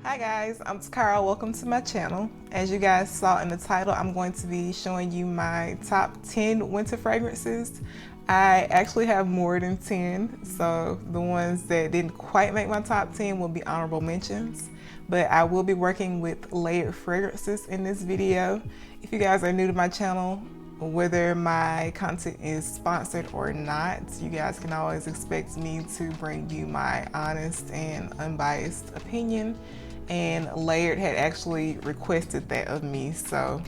Hi guys, I'm Takira. Welcome to my channel. As you guys saw in the title, I'm going to be showing you my top 10 winter fragrances. I actually have more than 10, so the ones that didn't quite make my top 10 will be honorable mentions. But I will be working with layered fragrances in this video. If you guys are new to my channel, whether my content is sponsored or not, you guys can always expect me to bring you my honest and unbiased opinion. And Layered had actually requested that of me, so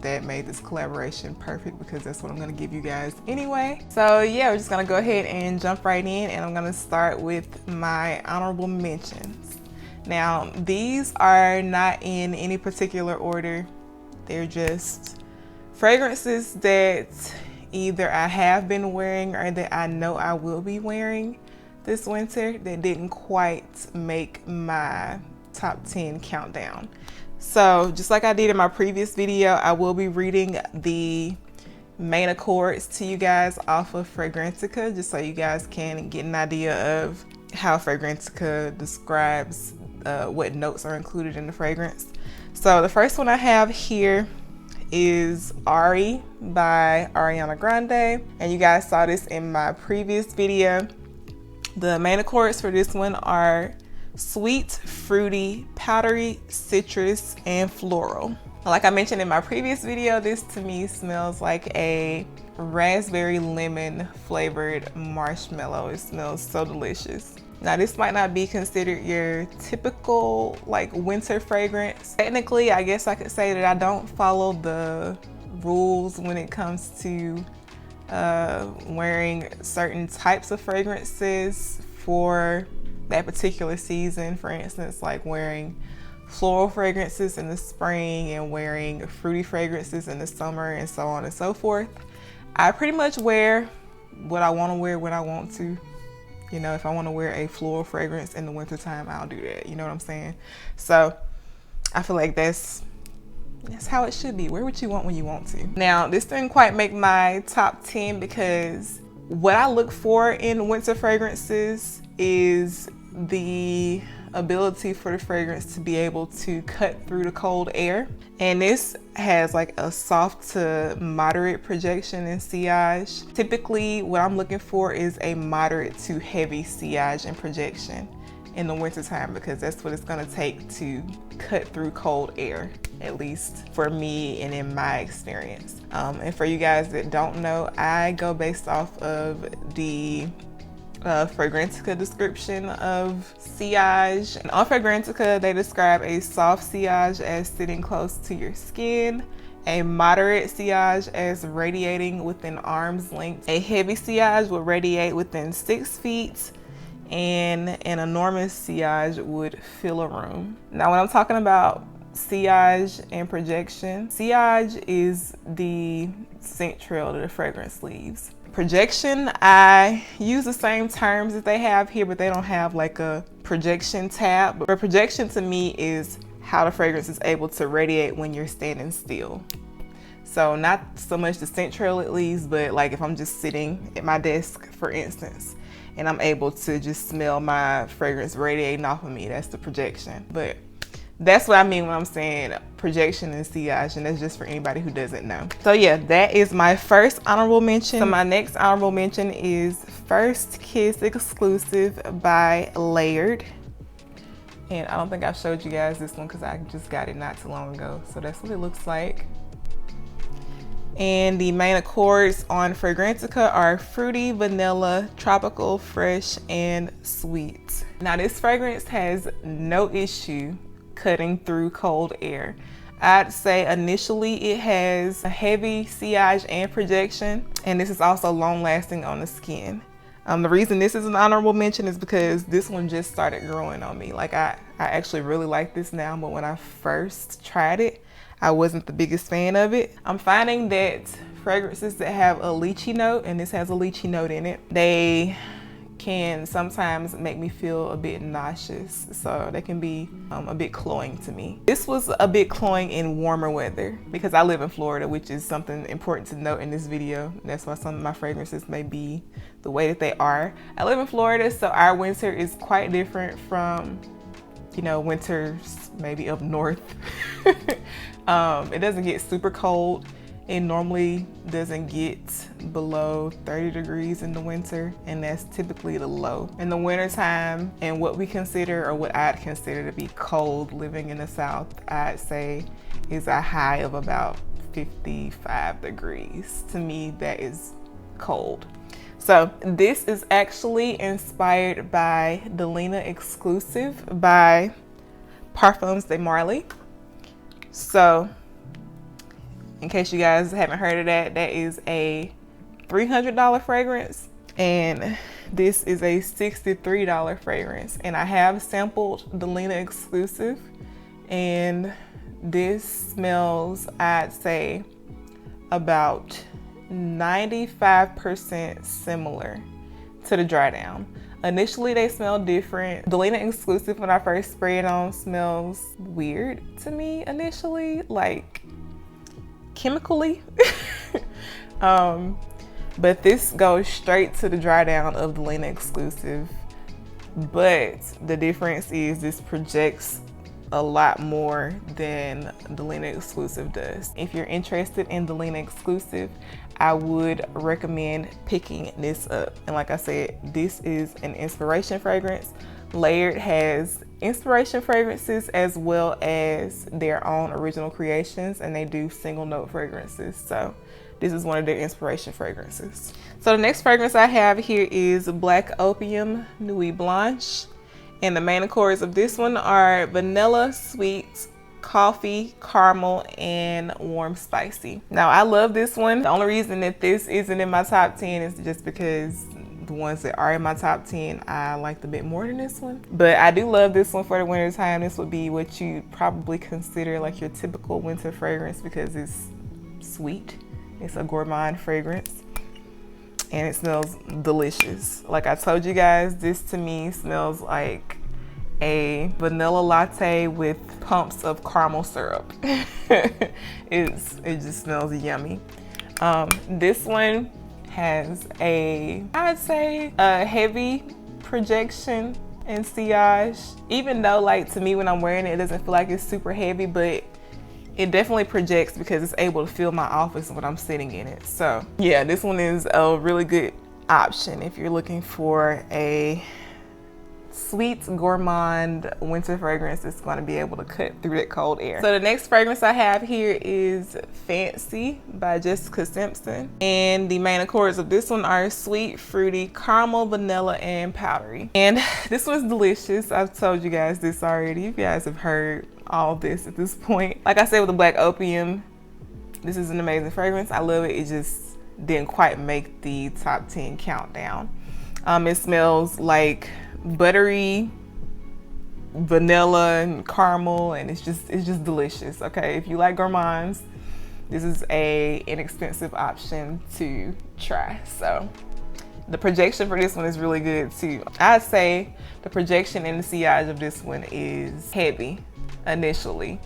that made this collaboration perfect because that's what I'm gonna give you guys anyway. So yeah, we're just gonna go ahead and jump right in, and I'm gonna start with my honorable mentions. Now, these are not in any particular order. They're just fragrances that either I have been wearing or that I know I will be wearing this winter that didn't quite make my top 10 countdown. So just like I did in my previous video, I will be reading the main accords to you guys off of Fragrantica, just so you guys can get an idea of how Fragrantica describes what notes are included in the fragrance. So the first one I have here is Ari by Ariana Grande, and you guys saw this in my previous video. The main accords for this one are sweet, fruity, powdery, citrus, and floral. Like I mentioned in my previous video, this to me smells like a raspberry lemon flavored marshmallow. It smells so delicious. Now, this might not be considered your typical like winter fragrance. Technically, I guess I could say that I don't follow the rules when it comes to wearing certain types of fragrances for that particular season. For instance, like wearing floral fragrances in the spring and wearing fruity fragrances in the summer, and so on and so forth. I pretty much wear what I want to wear when I want to. You know, if I want to wear a floral fragrance in the wintertime, I'll do that. You know what I'm saying? So I feel like that's how it should be. Wear what you want when you want to. Now, this didn't quite make my top 10 because what I look for in winter fragrances is the ability for the fragrance to be able to cut through the cold air. And this has like a soft to moderate projection and sillage. Typically, what I'm looking for is a moderate to heavy sillage and projection in the wintertime, because that's what it's gonna take to cut through cold air, at least for me and in my experience. And for you guys that don't know, I go based off of the Fragrantica description of sillage. And on Fragrantica, they describe a soft sillage as sitting close to your skin, a moderate sillage as radiating within arm's length, a heavy sillage will radiate within 6 feet, and an enormous sillage would fill a room. Now, when I'm talking about sillage and projection, sillage is the scent trail that the fragrance leaves. Projection, I use the same terms that they have here, but they don't have like a projection tab. But projection to me is how the fragrance is able to radiate when you're standing still. So not so much the scent trail it leaves, but like if I'm just sitting at my desk, for instance, and I'm able to just smell my fragrance radiating off of me, that's the projection. But that's what I mean when I'm saying projection and sillage, and that's just for anybody who doesn't know. So yeah, that is my first honorable mention. So my next honorable mention is First Kiss Exclusive by Layered. And I don't think I've showed you guys this one because I just got it not too long ago. So that's what it looks like. And the main accords on Fragrantica are fruity, vanilla, tropical, fresh, and sweet. Now, this fragrance has no issue cutting through cold air. I'd say initially it has a heavy sillage and projection, and this is also long lasting on the skin. The reason this is an honorable mention is because this one just started growing on me. Like I actually really like this now, but when I first tried it, I wasn't the biggest fan of it. I'm finding that fragrances that have a lychee note, and this has a lychee note in it, they can sometimes make me feel a bit nauseous. So they can be a bit cloying to me. This was a bit cloying in warmer weather because I live in Florida, which is something important to note in this video. That's why some of my fragrances may be the way that they are. I live in Florida, so our winter is quite different from you know, winters maybe up north. It doesn't get super cold. It normally doesn't get below 30 degrees in the winter, and that's typically the low. In the winter time, and what we consider, or what I'd consider to be cold living in the South, I'd say is a high of about 55 degrees. To me, that is cold. So this is actually inspired by the Lena exclusive by Parfums de Marly. So in case you guys haven't heard of that, that is a $300 fragrance, and this is a $63 fragrance. And I have sampled the Lena exclusive, and this smells, I'd say, about 95% similar to the dry down. Initially they smell different. The Lena exclusive, when I first spray it on, smells weird to me initially, like chemically. But this goes straight to the dry down of the Lena exclusive. But the difference is this projects a lot more than the Lena exclusive does. If you're interested in the Lena exclusive, I would recommend picking this up. And like I said, this is an inspiration fragrance. Layered has inspiration fragrances as well as their own original creations, and they do single note fragrances. So this is one of their inspiration fragrances. So the next fragrance I have here is Black Opium Nuit Blanche. And the main accords of this one are vanilla, sweet, coffee, caramel, and warm spicy. Now I love this one. The only reason that this isn't in my top 10 is just because the ones that are in my top 10 I liked a bit more than this one. But I do love this one for the winter time. This would be what you probably consider like your typical winter fragrance because it's sweet. It's a gourmand fragrance. And it smells delicious. Like I told you guys, this to me smells like a vanilla latte with pumps of caramel syrup. It just smells yummy. This one has I'd say a heavy projection and sillage. Even though like to me when I'm wearing it, it doesn't feel like it's super heavy, but it definitely projects because it's able to fill my office when I'm sitting in it. So yeah, this one is a really good option if you're looking for a sweet gourmand winter fragrance that's going to be able to cut through that cold air. So the next fragrance I have here is Fancy by Jessica Simpson. And the main accords of this one are sweet, fruity, caramel, vanilla, and powdery. And this one's delicious. I've told you guys this already. You guys have heard all this at this point. Like I said with the Black Opium, this is an amazing fragrance. I love it. It just didn't quite make the top 10 countdown. It smells like buttery vanilla and caramel, and it's just delicious. Okay, if you like gourmands, this is a inexpensive option to try. So the projection for this one is really good too. I'd say the projection and the sillage of this one is heavy initially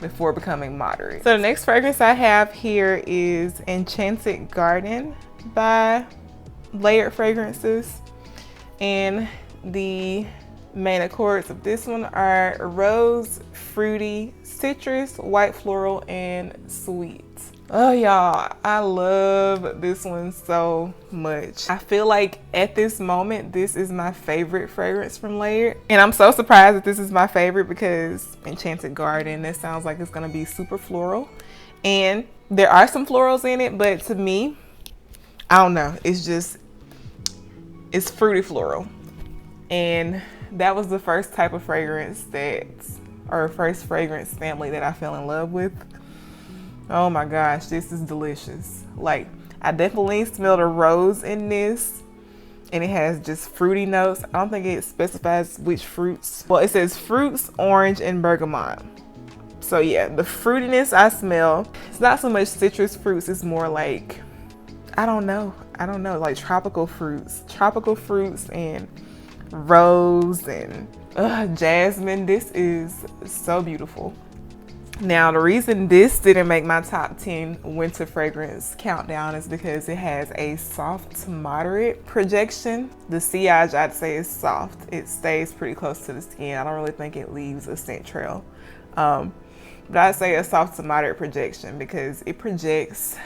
before becoming moderate. So the next fragrance I have here is Enchanted Garden by Layered Fragrances, and the main accords of this one are rose, fruity, citrus, white floral, and sweet. Oh y'all, I love this one so much. I feel like at this moment, this is my favorite fragrance from Layered. And I'm so surprised that this is my favorite because Enchanted Garden, that sounds like it's gonna be super floral. And there are some florals in it, but to me, I don't know, it's fruity floral. And that was the first type of fragrance first fragrance family that I fell in love with. Oh my gosh, this is delicious. Like, I definitely smelled a rose in this, and it has just fruity notes. I don't think it specifies which fruits. Well, it says fruits, orange, and bergamot. So yeah, the fruitiness I smell, it's not so much citrus fruits, it's more like, I don't know, like tropical fruits and rose and jasmine. This is so beautiful. Now, the reason this didn't make my top 10 winter fragrance countdown is because it has a soft to moderate projection. The sillage, I'd say, is soft. It stays pretty close to the skin. I don't really think it leaves a scent trail. But I'd say a soft to moderate projection because it projects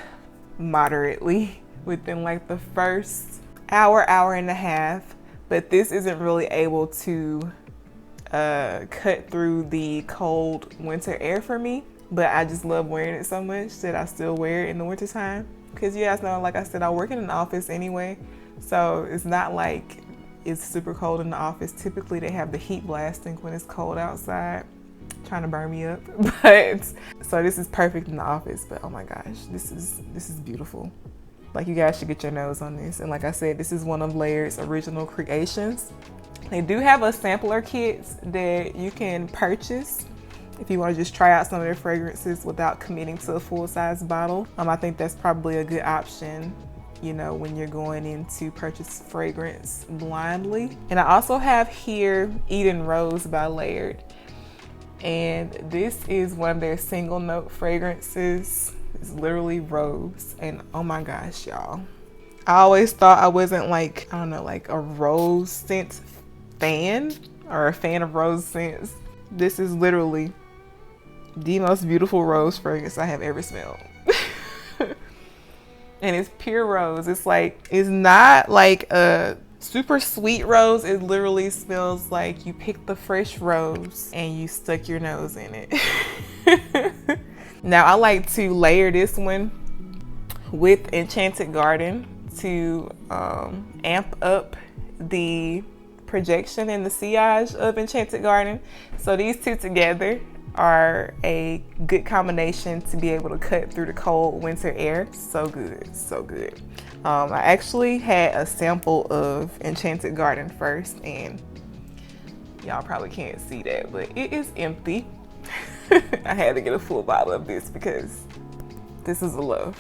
moderately within like the first hour, hour and a half. But this isn't really able to cut through the cold winter air for me, but I just love wearing it so much that I still wear it in the winter time. Because you guys know, like I said, I work in an office anyway, so it's not like it's super cold in the office. Typically they have the heat blasting when it's cold outside, trying to burn me up. But so this is perfect in the office, but oh my gosh, this is beautiful. Like, you guys should get your nose on this. And like I said, this is one of Laird's original creations. They do have a sampler kit that you can purchase if you want to just try out some of their fragrances without committing to a full-size bottle. I think that's probably a good option, you know, when you're going in to purchase fragrance blindly. And I also have here Eden Rose by Laird. And this is one of their single note fragrances. It's literally rose. And oh my gosh, y'all. I always thought I wasn't like, I don't know, like a rose scent fan or a fan of rose scents. This is literally the most beautiful rose fragrance I have ever smelled. And it's pure rose. It's like, it's not like a super sweet rose. It literally smells like you picked the fresh rose and you stuck your nose in it. Now I like to layer this one with Enchanted Garden to amp up the projection and the sillage of Enchanted Garden. So these two together are a good combination to be able to cut through the cold winter air. So good, so good. I actually had a sample of Enchanted Garden first, and y'all probably can't see that, but it is empty. I had to get a full bottle of this because this is a love.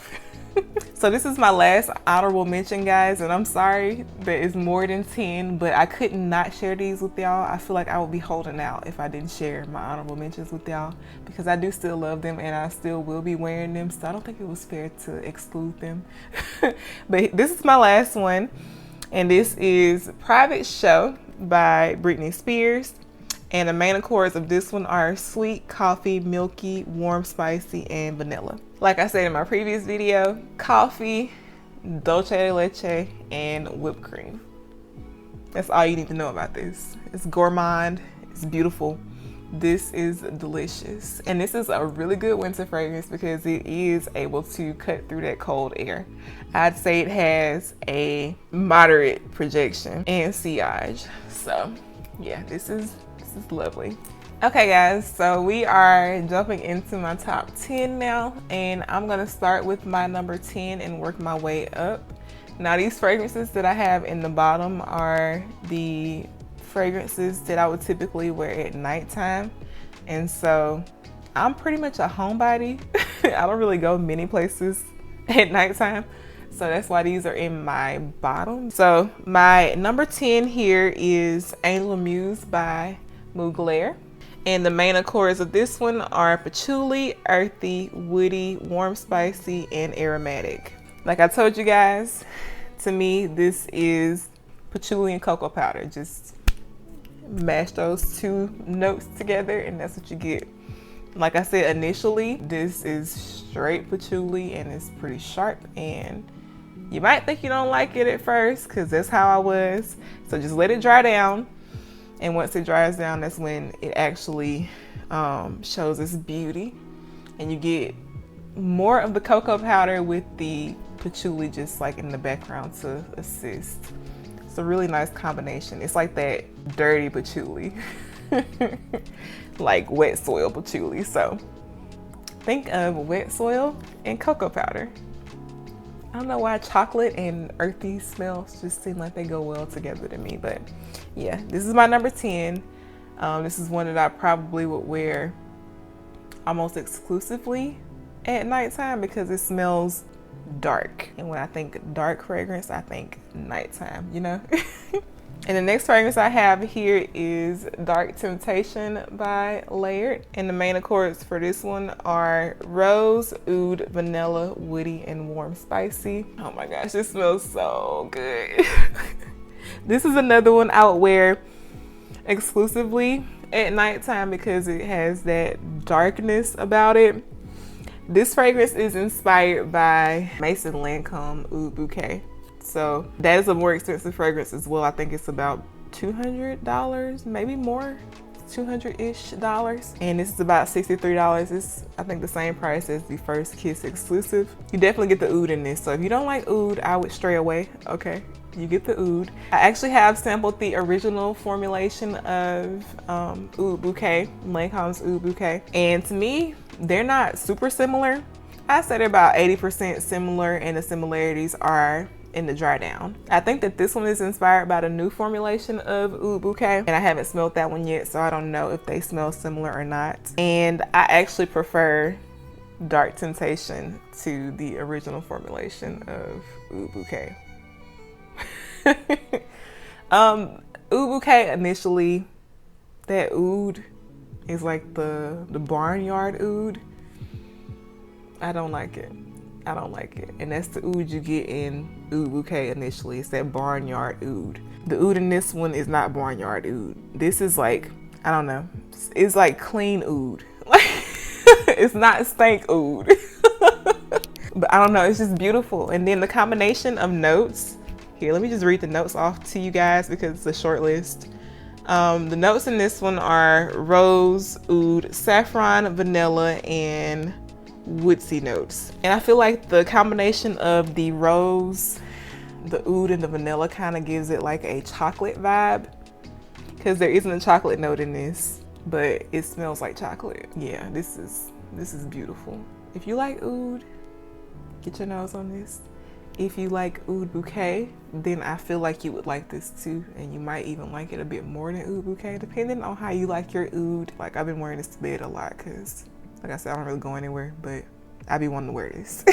So this is my last honorable mention, guys, and I'm sorry that it's more than 10, but I could not share these with y'all. I feel like I would be holding out if I didn't share my honorable mentions with y'all, because I do still love them and I still will be wearing them, so I don't think it was fair to exclude them. But this is my last one, and this is Private Show by Britney Spears. And the main accords of this one are sweet, coffee, milky, warm, spicy, and vanilla. Like I said in my previous video, coffee, dulce de leche, and whipped cream. That's all you need to know about this. It's gourmand, it's beautiful. This is delicious. And this is a really good winter fragrance because it is able to cut through that cold air. I'd say it has a moderate projection and sillage. So yeah, this is lovely. Okay guys, so we are jumping into my top 10 now, and I'm gonna start with my number 10 and work my way up. Now these fragrances that I have in the bottom are the fragrances that I would typically wear at nighttime, and so I'm pretty much a homebody. I don't really go many places at nighttime, so that's why these are in my bottom. So my number 10 here is Angel Muse by Mugler. And the main accords of this one are patchouli, earthy, woody, warm, spicy, and aromatic. Like I told you guys, to me this is patchouli and cocoa powder. Just mash those two notes together and that's what you get. Like I said initially, this is straight patchouli and it's pretty sharp, and you might think you don't like it at first because that's how I was. So just let it dry down. And once it dries down, that's when it actually shows its beauty. And you get more of the cocoa powder with the patchouli just like in the background to assist. It's a really nice combination. It's like that dirty patchouli, like wet soil patchouli. So think of wet soil and cocoa powder. I don't know why chocolate and earthy smells just seem like they go well together to me, but yeah, this is my number 10. This is one that I probably would wear almost exclusively at nighttime because it smells dark. And when I think dark fragrance, I think nighttime, you know? And the next fragrance I have here is Dark Temptation by Layered. And the main accords for this one are rose, oud, vanilla, woody, and warm spicy. Oh my gosh, this smells so good. This is another one I would wear exclusively at nighttime because it has that darkness about it. This fragrance is inspired by Maison Lancome Oud Bouquet. So that is a more expensive fragrance as well. I think it's about $200, maybe more, $200-ish. And this is about $63. It's, I think, the same price as the First Kiss exclusive. You definitely get the oud in this. So if you don't like oud, I would stray away, okay? You get the oud. I actually have sampled the original formulation of Oud Bouquet, Lancome's Oud Bouquet. And to me, they're not super similar. I say they're about 80% similar, and the similarities are in the dry down. I think that this one is inspired by the new formulation of Oud Bouquet, and I haven't smelled that one yet, so I don't know if they smell similar or not. And I actually prefer Dark Temptation to the original formulation of Oud Bouquet. Oud Bouquet initially, that oud is like the barnyard oud. I don't like it. I don't like it. And that's the oud you get in Oud Bouquet initially. It's that barnyard oud. The oud in this one is not barnyard oud. This is like, I don't know. It's like clean oud. It's not stank oud. But I don't know, it's just beautiful. And then the combination of notes. Here, let me just read the notes off to you guys because it's a short list. The notes in this one are rose, oud, saffron, vanilla, and woodsy notes. And I feel like the combination of the rose, the oud, and the vanilla kind of gives it like a chocolate vibe, because there isn't a chocolate note in this, but it smells like chocolate. Yeah, this is beautiful. If you like oud, get your nose on this. If you like Oud Bouquet, then I feel like you would like this too, and you might even like it a bit more than Oud Bouquet, depending on how you like your oud. Like, I've been wearing this to bed a lot because, like I said, I don't really go anywhere, but I be wanting to wear this.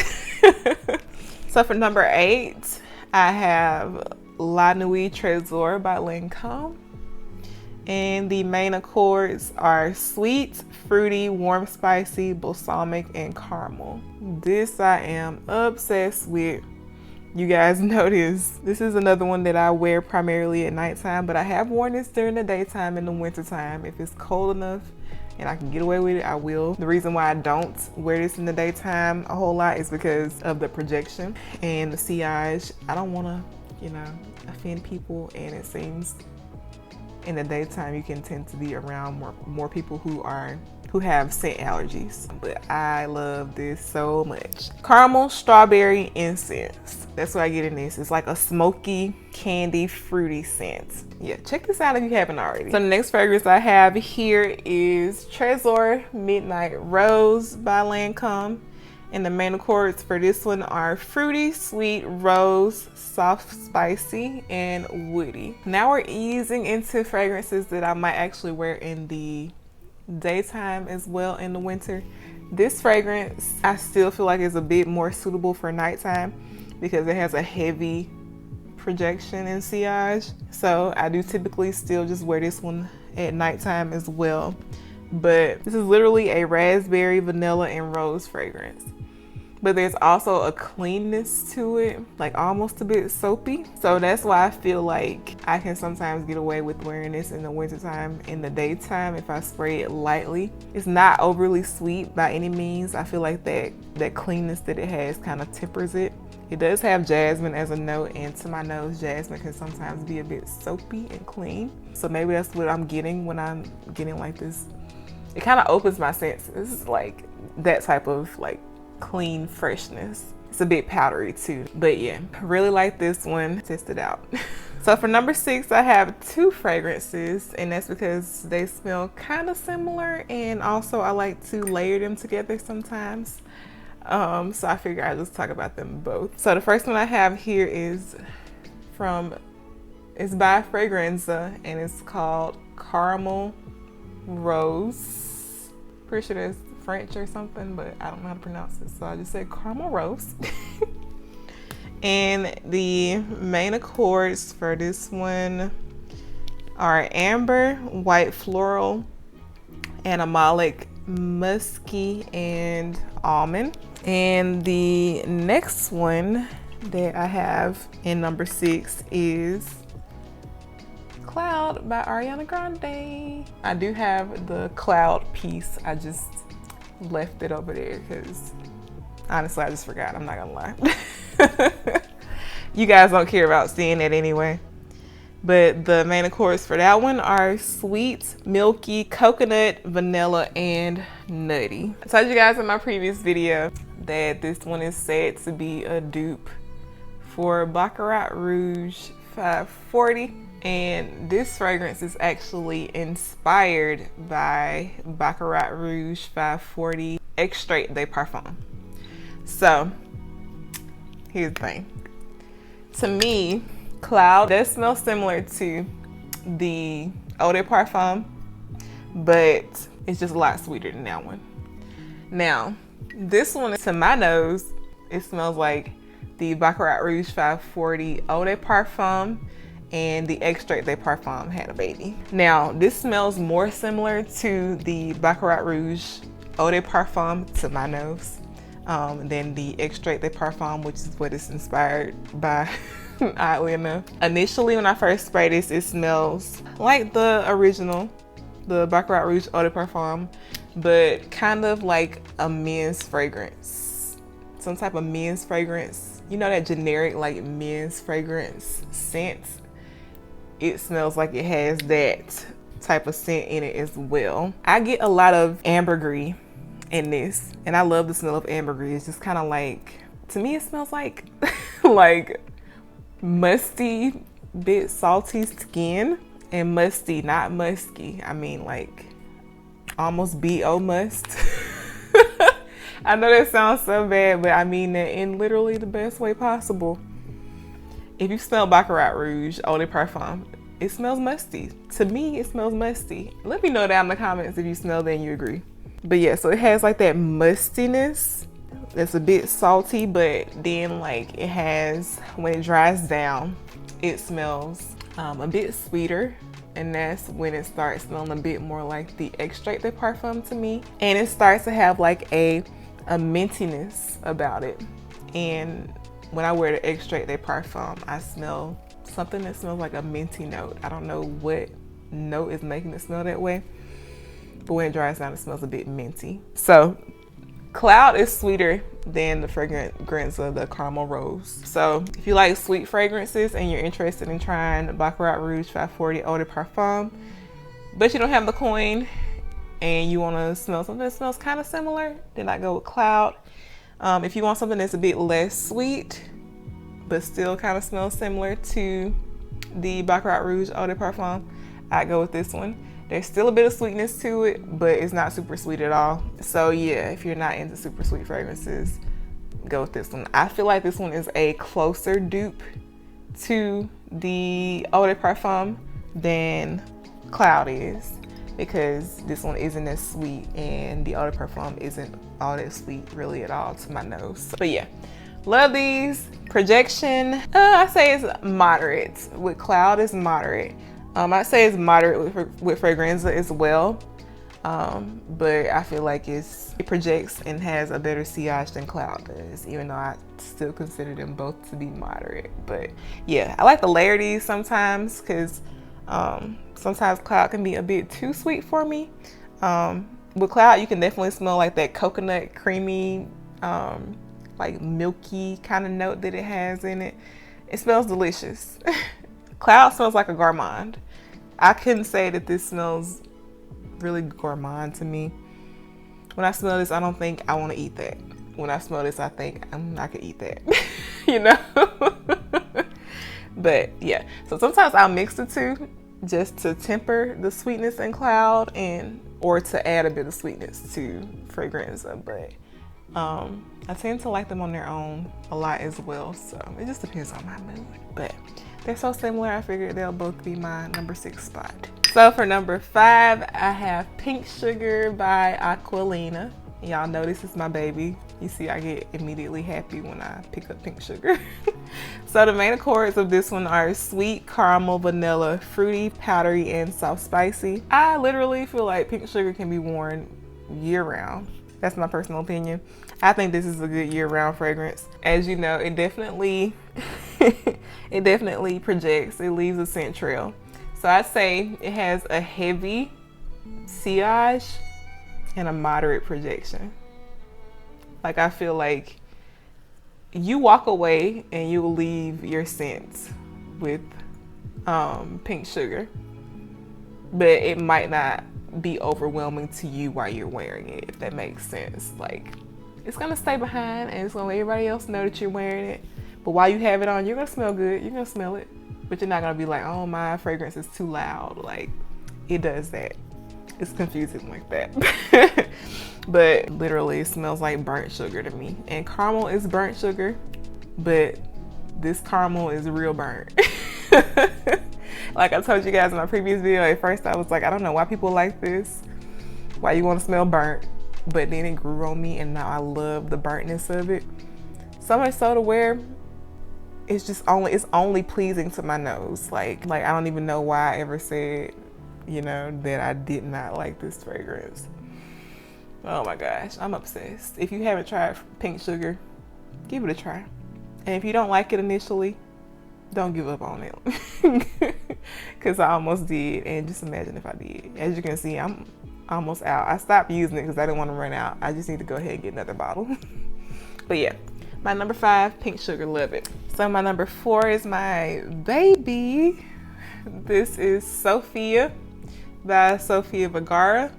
So for number 8, I have La Nuit Trésor by Lancome. And the main accords are sweet, fruity, warm, spicy, balsamic, and caramel. This I am obsessed with. You guys notice this is another one that I wear primarily at nighttime, but I have worn this during the daytime in the wintertime. If it's cold enough and I can get away with it, I will. The reason why I don't wear this in the daytime a whole lot is because of the projection and the sillage. I don't want to, you know, offend people, and it seems in the daytime you can tend to be around more people who have scent allergies. But I love this so much. Caramel strawberry incense. That's what I get in this. It's like a smoky, candy, fruity scent. Yeah, check this out if you haven't already. So the next fragrance I have here is Trésor Midnight Rose by Lancome. And the main accords for this one are fruity, sweet, rose, soft, spicy, and woody. Now we're easing into fragrances that I might actually wear in the daytime as well in the winter. This fragrance I still feel like is a bit more suitable for nighttime because it has a heavy projection and sillage. So I do typically still just wear this one at nighttime as well. But this is literally a raspberry, vanilla, and rose fragrance. But there's also a cleanness to it, like almost a bit soapy. So that's why I feel like I can sometimes get away with wearing this in the wintertime. In the daytime, if I spray it lightly, it's not overly sweet by any means. I feel like that cleanness that it has kind of tempers it. It does have jasmine as a note, and to my nose, jasmine can sometimes be a bit soapy and clean. So maybe that's what I'm getting when I'm getting like this. It kind of opens my senses. This is like that type of like clean freshness. It's a bit powdery too, but yeah, really like this one. Test it out. So for number 6, I have 2 fragrances, and that's because they smell kind of similar, and also I like to layer them together sometimes. So I figure I'll just talk about them both. So the first one I have here is it's by Fragranza, and it's called Caramel Rose. Pretty sure that's French or something, but I don't know how to pronounce it, so I just said Caramel Rose. And the main accords for this one are amber, white floral, animalic, musky, and almond. And the next one that I have in number 6 is Cloud by Ariana Grande. I do have the Cloud piece. I just left it over there because honestly I just forgot. I'm not gonna lie. You guys don't care about seeing it anyway. But the main accords for that one are sweet, milky, coconut, vanilla, and nutty. I told you guys in my previous video that this one is said to be a dupe for Baccarat Rouge 540. And this fragrance is actually inspired by Baccarat Rouge 540 Extrait de Parfum. So here's the thing. To me, Cloud does smell similar to the Eau de Parfum, but it's just a lot sweeter than that one. Now, this one, to my nose, it smells like the Baccarat Rouge 540 Eau de Parfum and the Extrait de Parfum had a baby. Now, this smells more similar to the Baccarat Rouge Eau de Parfum to my nose than the Extrait de Parfum, which is what it's inspired by, oddly enough. Initially, when I first sprayed this, it smells like the original, the Baccarat Rouge Eau de Parfum, but kind of like a men's fragrance. Some type of men's fragrance. You know that generic like men's fragrance scent? It smells like it has that type of scent in it as well. I get a lot of ambergris in this, and I love the smell of ambergris. It's just kind of like, to me it smells like like musty, bit salty skin, and musty, not musky. I mean like almost B.O. must. I know that sounds so bad, but I mean that in literally the best way possible. If you smell Baccarat Rouge Eau de Parfum, it smells musty. To me, it smells musty. Let me know down in the comments if you smell that and you agree. But yeah, so it has like that mustiness that's a bit salty, but then like it has, when it dries down, it smells a bit sweeter. And that's when it starts smelling a bit more like the Extrait de Parfum to me. And it starts to have like a mintiness about it. And when I wear the Extrait de Parfum, I smell something that smells like a minty note. I don't know what note is making it smell that way, but when it dries down, it smells a bit minty. So Cloud is sweeter than the fragrance of the Caramel Rose. So if you like sweet fragrances and you're interested in trying Baccarat Rouge 540 Eau de Parfum, but you don't have the coin and you want to smell something that smells kind of similar, then I go with Cloud. If you want something that's a bit less sweet, but still kind of smells similar to the Baccarat Rouge Eau de Parfum, I go with this one. There's still a bit of sweetness to it, but it's not super sweet at all. So yeah, if you're not into super sweet fragrances, go with this one. I feel like this one is a closer dupe to the Eau de Parfum than Cloud is, because this one isn't as sweet and the Eau de Parfum isn't all that sweet really at all to my nose. But yeah, love these. Projection, I say it's moderate. With Cloud, it's moderate. I'd say it's moderate with Fragranza as well, but I feel like it projects and has a better sillage than Cloud does, even though I still consider them both to be moderate. But yeah, I like to layer these sometimes because sometimes Cloud can be a bit too sweet for me. With Cloud, you can definitely smell like that coconut creamy, like milky kind of note that it has in it. It smells delicious. Cloud smells like a gourmand. I couldn't say that this smells really gourmand to me. When I smell this, I don't think I want to eat that. When I smell this, I think I could eat that, you know? But yeah, so sometimes I'll mix the two just to temper the sweetness in Cloud or to add a bit of sweetness to Fragranza. But I tend to like them on their own a lot as well. So it just depends on my mood. But they're so similar, I figured they'll both be my number 6 spot. So for number 5, I have Pink Sugar by Aquilina. Y'all know this is my baby. You see, I get immediately happy when I pick up Pink Sugar. So the main accords of this one are sweet, caramel, vanilla, fruity, powdery, and soft spicy. I literally feel like pink sugar can be worn year round. That's my personal opinion. I think this is a good year-round fragrance. As you know, it definitely it definitely projects. It leaves a scent trail. So I'd say it has a heavy sillage and a moderate projection. Like, I feel like you walk away and you'll leave your scents with pink sugar, but it might not be overwhelming to you while you're wearing it, if that makes sense. Like, it's gonna stay behind and it's gonna let everybody else know that you're wearing it, but while you have it on, you're gonna smell good, you're gonna smell it, but you're not gonna be like, oh, my fragrance is too loud. Like, it does that. It's confusing like that. But literally, it smells like burnt sugar to me. And caramel is burnt sugar, but this caramel is real burnt. Like I told you guys in my previous video, at first I was like, I don't know why people like this, why you want to smell burnt, but then it grew on me and now I love the burntness of it. So much so to where it's only pleasing to my nose. Like I don't even know why I ever said, you know, that I did not like this fragrance. Oh my gosh, I'm obsessed. If you haven't tried pink sugar, give it a try. And if you don't like it initially, don't give up on it. Because I almost did, and just imagine if I did. As you can see, I'm almost out. I stopped using it because I didn't want to run out. I just need to go ahead and get another bottle. But yeah, my number 5, pink sugar, love it. So my number 4 is my baby. This is Sophia by Sofia Vergara.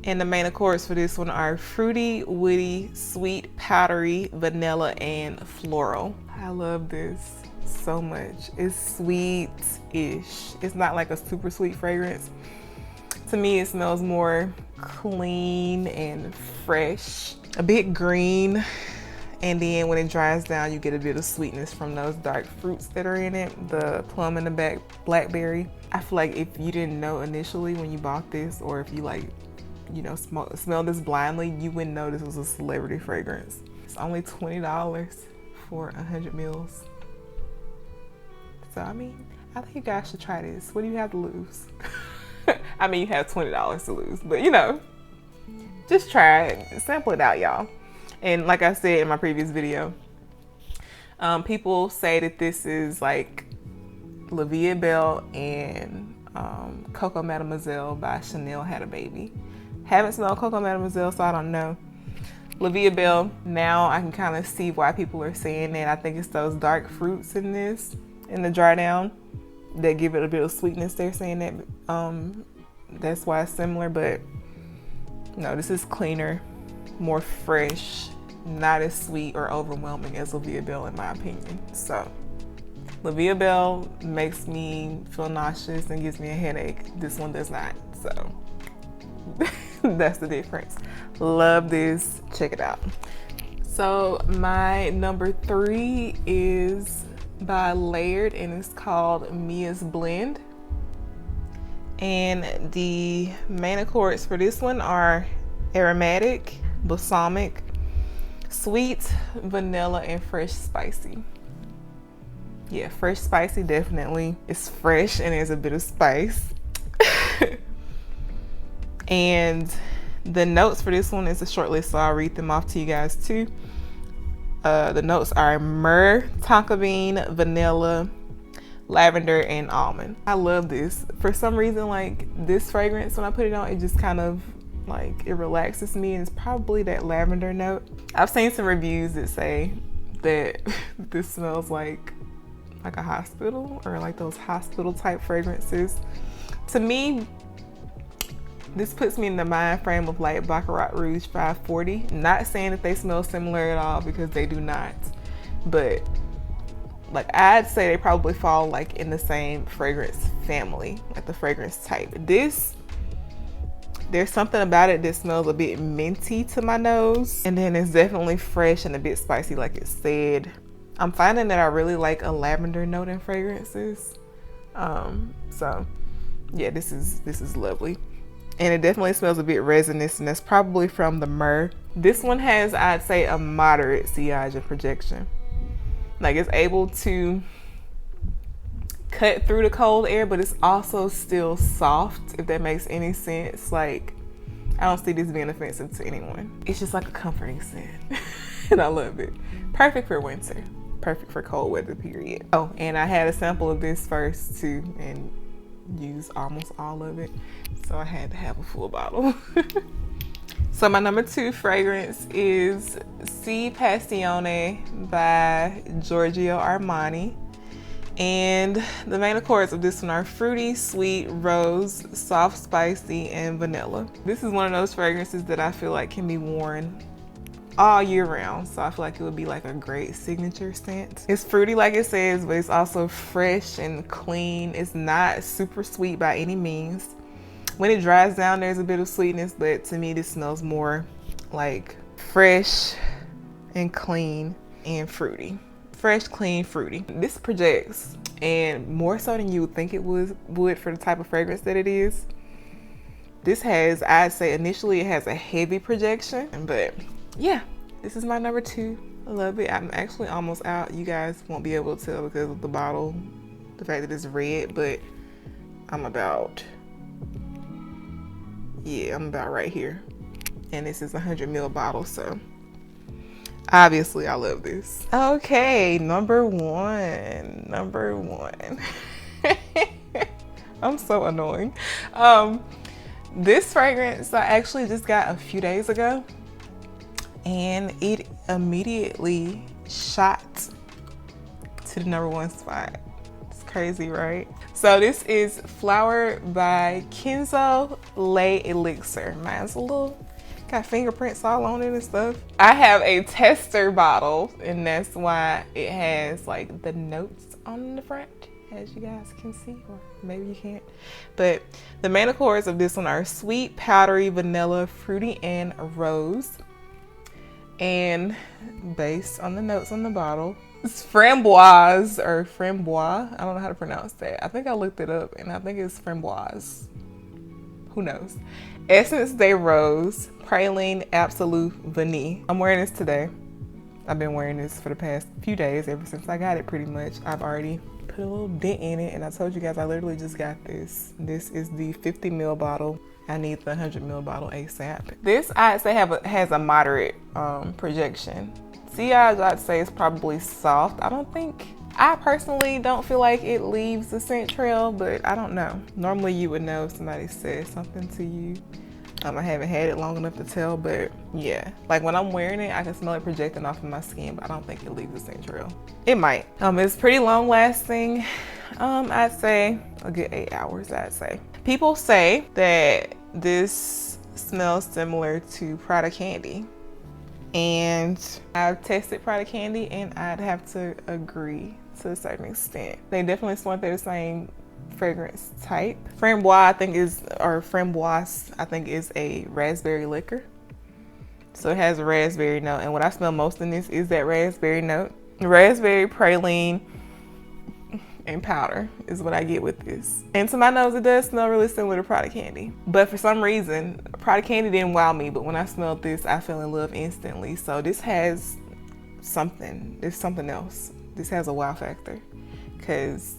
And the main accords for this one are fruity, woody, sweet, powdery, vanilla, and floral. I love this so much. It's sweet-ish. It's not like a super sweet fragrance. To me, it smells more clean and fresh, a bit green. And then when it dries down, you get a bit of sweetness from those dark fruits that are in it, the plum and the blackberry. I feel like if you didn't know initially when you bought this, or if you like, you know, smell this blindly, you wouldn't know this was a celebrity fragrance. It's only $20 for 100 mils. So I mean, I think you guys should try this. What do you have to lose? I mean, you have $20 to lose, but you know, just try it, sample it out, y'all. And like I said in my previous video, people say that this is like La Vie Belle and Coco Mademoiselle by Chanel had a baby. Haven't smelled Coco Mademoiselle, so I don't know. La Vie Belle, now I can kind of see why people are saying that. I think it's those dark fruits in this, in the dry down, that give it a bit of sweetness. They're saying that that's why it's similar, but no, this is cleaner, more fresh, not as sweet or overwhelming as La Vie Belle in my opinion. So La Vie Belle makes me feel nauseous and gives me a headache. This one does not, so that's the difference. Love this, check it out. So my number 3 is by Layered and it's called Mia's Blend. And the main accords for this one are aromatic, balsamic, sweet, vanilla, and fresh spicy. Yeah, fresh spicy definitely. It's fresh and there's a bit of spice. And the notes for this one is a short list, so I'll read them off to you guys too. The notes are myrrh, tonka bean, vanilla, lavender, and almond. I love this. For some reason, like this fragrance, when I put it on, it just kind of like, it relaxes me, and it's probably that lavender note. I've seen some reviews that say that this smells like a hospital, or like those hospital type fragrances. To me, this puts me in the mind frame of like Baccarat Rouge 540. Not saying that they smell similar at all, because they do not, but like I'd say they probably fall like in the same fragrance family, like the fragrance type. This, there's something about it that smells a bit minty to my nose, and then it's definitely fresh and a bit spicy like it said. I'm finding that I really like a lavender note in fragrances. So yeah, this is lovely. And it definitely smells a bit resinous, and that's probably from the myrrh. This one has, I'd say, a moderate sillage and projection. Like, it's able to cut through the cold air, but it's also still soft, if that makes any sense. Like, I don't see this being offensive to anyone. It's just like a comforting scent. And I love it. Perfect for winter. Perfect for cold weather, period. Oh, and I had a sample of this first too and used almost all of it. So I had to have a full bottle. So my number 2 fragrance is Si Passione by Giorgio Armani. And the main accords of this one are fruity, sweet, rose, soft, spicy, and vanilla. This is one of those fragrances that I feel like can be worn all year round. So I feel like it would be like a great signature scent. It's fruity like it says, but it's also fresh and clean. It's not super sweet by any means. When it dries down, there's a bit of sweetness, but to me, this smells more like fresh and clean and fruity. Fresh, clean, fruity. This projects, and more so than you would think it would for the type of fragrance that it is. This has, I'd say initially it has a heavy projection, but yeah, this is my number 2. I love it. I'm actually almost out. You guys won't be able to tell because of the bottle, the fact that it's red, but I'm about right here. And this is a 100ml bottle, so obviously I love this. Okay, number one. I'm so annoying. This fragrance I actually just got a few days ago, and it immediately shot to the number 1 spot. It's crazy, right? So this is Flower by Kenzo Lay Elixir. Mine's a little, got fingerprints all on it and stuff. I have a tester bottle, and that's why it has like the notes on the front, as you guys can see, or maybe you can't. But the main accords of this one are sweet, powdery, vanilla, fruity, and rose. And based on the notes on the bottle, it's framboise or framboise. I don't know how to pronounce that. I think I looked it up and I think it's framboise. Who knows? Essence de Rose, Praline Absolute Vanille. I'm wearing this today. I've been wearing this for the past few days, ever since I got it pretty much. I've already put a little dent in it, and I told you guys I literally just got this. This is the 50ml bottle. I need the 100ml bottle ASAP. This I'd say has a moderate projection. I'd say it's probably soft. I personally don't feel like it leaves the scent trail, but I don't know. Normally you would know if somebody said something to you. I haven't had it long enough to tell, but yeah. Like when I'm wearing it, I can smell it projecting off of my skin, but I don't think it leaves the scent trail. It might. It's pretty long lasting. I'd say a good 8 hours, I'd say. People say that this smells similar to Prada Candy. And I've tested Prada Candy, and I'd have to agree to a certain extent. They definitely smell they're the same fragrance type. Framboise, I think is a raspberry liquor. So it has a raspberry note, and what I smell most in this is that raspberry note. Raspberry, praline, and powder is what I get with this. And to my nose, it does smell really similar to Prada Candy. But for some reason, Prada Candy didn't wow me, but when I smelled this, I fell in love instantly. So this has something, there's something else. This has a wow factor, because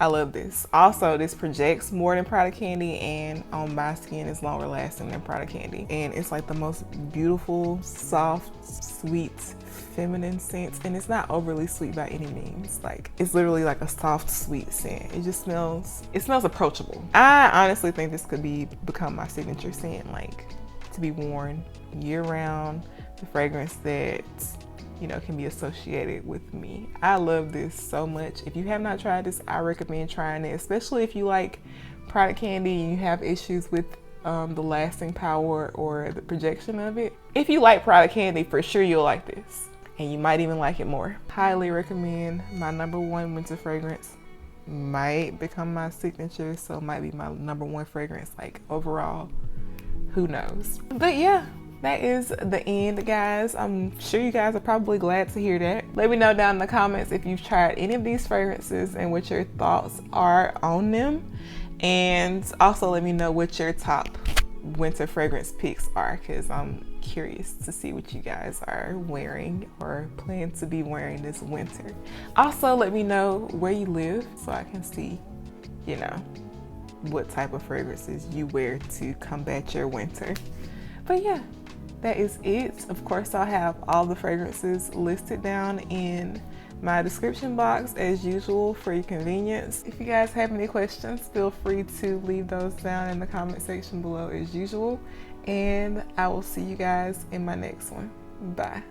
I love this. Also, this projects more than Prada Candy, and on my skin is longer lasting than Prada Candy. And it's like the most beautiful, soft, sweet, feminine scent, and it's not overly sweet by any means. Like, it's literally like a soft, sweet scent. It just smells, it smells approachable. I honestly think this could become my signature scent, like to be worn year round. The fragrance that, you know, can be associated with me. I love this so much. If you have not tried this, I recommend trying it, especially if you like Prada Candy and you have issues with the lasting power or the projection of it. If you like Prada Candy, for sure you'll like this, and you might even like it more. Highly recommend. My number 1 winter fragrance. Might become my signature, so it might be my number 1 fragrance, like overall. Who knows? But yeah, that is the end, guys. I'm sure you guys are probably glad to hear that. Let me know down in the comments if you've tried any of these fragrances and what your thoughts are on them. And also let me know what your top winter fragrance picks are, because I'm curious to see what you guys are wearing or plan to be wearing this winter. Also, let me know where you live so I can see, you know, what type of fragrances you wear to combat your winter. But yeah, that is it. Of course, I'll have all the fragrances listed down in my description box as usual for your convenience. If you guys have any questions, feel free to leave those down in the comment section below as usual. And I will see you guys in my next one. Bye.